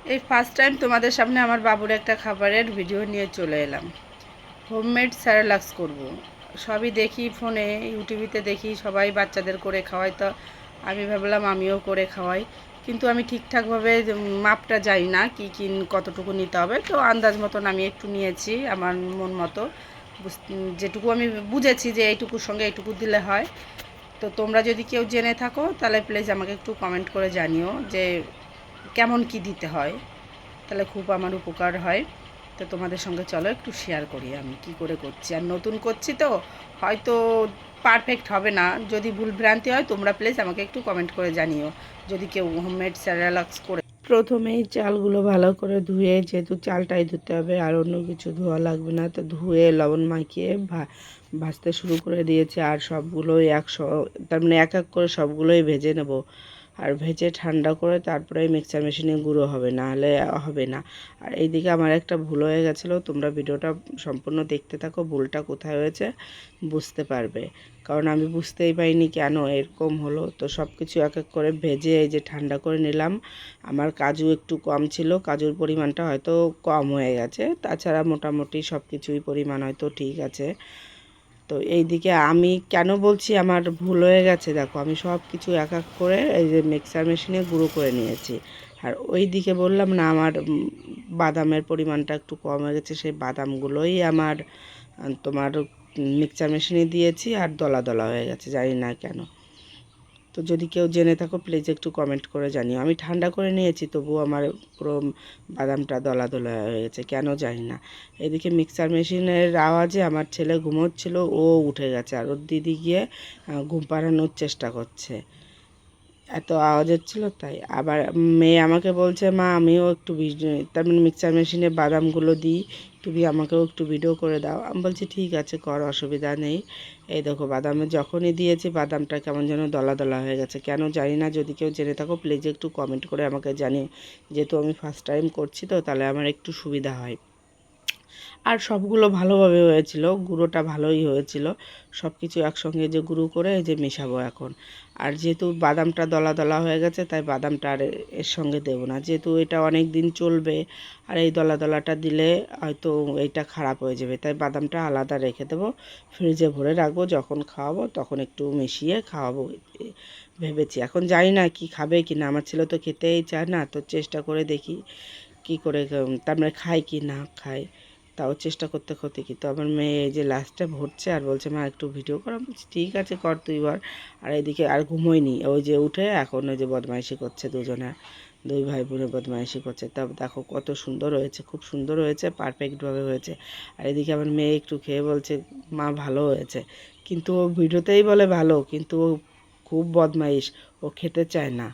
এই first time তোমাদের সামনে আমার বাবুর একটা খাবারের ভিডিও নিয়ে চলে এলাম। হোমমেড স্যারেলাক্স করব। সবই দেখি ফোনে, ইউটিউবেতে দেখি সবাই বাচ্চাদের করে খাওয়াই, তো আমি ভাবলাম আমিও করে খাওয়াই। কিন্তু আমি ঠিকঠাকভাবে মাপটা জানি না কী কী কতটুকু নিতে হবে, তো আন্দাজ মতন আমি একটু নিয়েছি আমার মন মতো। যেটুকু আমি বুঝেছি যে এইটুকুর সঙ্গে এইটুকু দিলে হয়। তো তোমরা যদি কেউ জেনে থাকো তাহলে প্লিজ আমাকে একটু কমেন্ট করে জানিও যে কেমন কি দিতে হয়, তাহলে খুব আমার উপকার হয়। তো তোমাদের সঙ্গে চলো একটু শেয়ার করি আমি কি করে করছি, আর নতুন করছি তো হয়তো পারফেক্ট হবে না। যদি ভুল ভ্রান্তি হয় তোমরা প্লিজ আমাকে একটু কমেন্ট করে জানিও, যদি কেউ হোমমেড স্যারেলাক্স করে। প্রথমেই চালগুলো ভালো করে ধুয়ে, যেহেতু চালটাই ধুতে হবে আর অন্য কিছু ধোয়া লাগবে না, তো ধুয়ে লবণ মাখিয়ে ভাজতে শুরু করে দিয়েছি। আর সবগুলোই তার মানে এক এক করে সবগুলোই ভেজে নেব। আর ভেজে ঠান্ডা করে তারপরে মিক্সচার মেশিনে গুঁড়ো হবে, না হলে হবে না। আর এইদিকে আমার একটা ভুল হয়ে গেছিলো, তোমরা ভিডিওটা সম্পূর্ণ দেখতে থাকো, ভুলটা কোথায় হয়েছে বুঝতে পারবে। কারণ আমি বুঝতেই পারিনি কেন এরকম হলো। তো সব কিছু এক এক করে ভেজে এই যে ঠান্ডা করে নিলাম। আমার কাজু একটু কম ছিল, কাজুর পরিমাণটা হয়তো কম হয়ে গেছে, তাছাড়া মোটামুটি সব কিছুই পরিমাণ হয়তো ঠিক আছে। তো এই দিকে আমি কেন বলছি আমার ভুল হয়ে গেছে, দেখো আমি সব কিছু এক এক করে এই যে মিক্সার মেশিনে গুঁড়ো করে নিয়েছি। আর ওই দিকে বললাম না আমার বাদামের পরিমাণটা একটু কম হয়ে গেছে, সেই বাদামগুলোই আমার তোমার মিক্সচার মেশিনে দিয়েছি আর দলা দলা হয়ে গেছে, জানি না কেন। তো যদি কেউ জেনে থাকো প্লিজ একটু কমেন্ট করে জানিও। আমি ঠান্ডা করে নিয়েছি তবুও আমার পুরো বাদামটা দলা দলা হয়ে গেছে, কেন জানি না। এদিকে মিক্সার মেশিনের আওয়াজে আমার ছেলে ঘুমোচ্ছিল, ও উঠে গেছে আর ওর দিদি গিয়ে ঘুম পাড়ানোর চেষ্টা করছে, এত আওয়াজ হচ্ছিল তাই। আবার মেয়ে আমাকে বলছে, মা আমিও একটু তার মানে মিক্সচার মেশিনে বাদামগুলো দিই, তুমি আমাকেও একটু ভিডিও করে দাও। আমি বলছি ঠিক আছে কর, অসুবিধা নেই। এই দেখো বাদামে যখনই দিয়েছি বাদামটা কেমন যেন দলা দলা হয়ে গেছে, কেন জানি না। যদি কেউ জেনে থাকো প্লিজ একটু কমেন্ট করে আমাকে জানিয়ে, যেহেতু আমি ফার্স্ট টাইম করছি তো তাহলে আমার একটু সুবিধা হয়। আর সবগুলো ভালোভাবে হয়েছিল, গুঁড়োটা ভালোই হয়েছিল। সব কিছু একসঙ্গে যে গুঁড়ো করে এই যে মেশাবো এখন। আর যেহেতু বাদামটা দলা দলা হয়ে গেছে তাই বাদামটা আর এর সঙ্গে দেবো না, যেহেতু এটা অনেক দিন চলবে। আর এই দলা দলাটা দিলে হয়তো এইটা খারাপ হয়ে যাবে, তাই বাদামটা আলাদা রেখে দেবো, ফ্রিজে ভরে রাখবো, যখন খাওয়াবো তখন একটু মিশিয়ে খাওয়াবো ভেবেছি। এখন জানি না কি খাবে কি না, আমার ছেলে তো খেতেই চায় না, তো চেষ্টা করে দেখি কি করে তার মানে খায় কি না খায়। তাও চেষ্টা করতে করতে কি, তো আমার মেয়ে এই যে লাস্টে ভরছে আর বলছে মা একটু ভিডিও কর। আমি বলছি ঠিক আছে কর তুই বল। আর এদিকে আর ঘুমোয়নি, ওই যে উঠে এখন ওই যে বদমাইশি করছে, দুজনে দুই ভাই বোনে বদমাইশি করছে। তা দেখো কত সুন্দর হয়েছে, খুব সুন্দর হয়েছে, পারফেক্টভাবে হয়েছে। আর এদিকে আমার মেয়ে একটু খেয়ে বলছে মা ভালো হয়েছে, কিন্তু ও ভিডিওতেই বলে ভালো, কিন্তু ও খুব বদমাইশ, ও খেতে চায় না।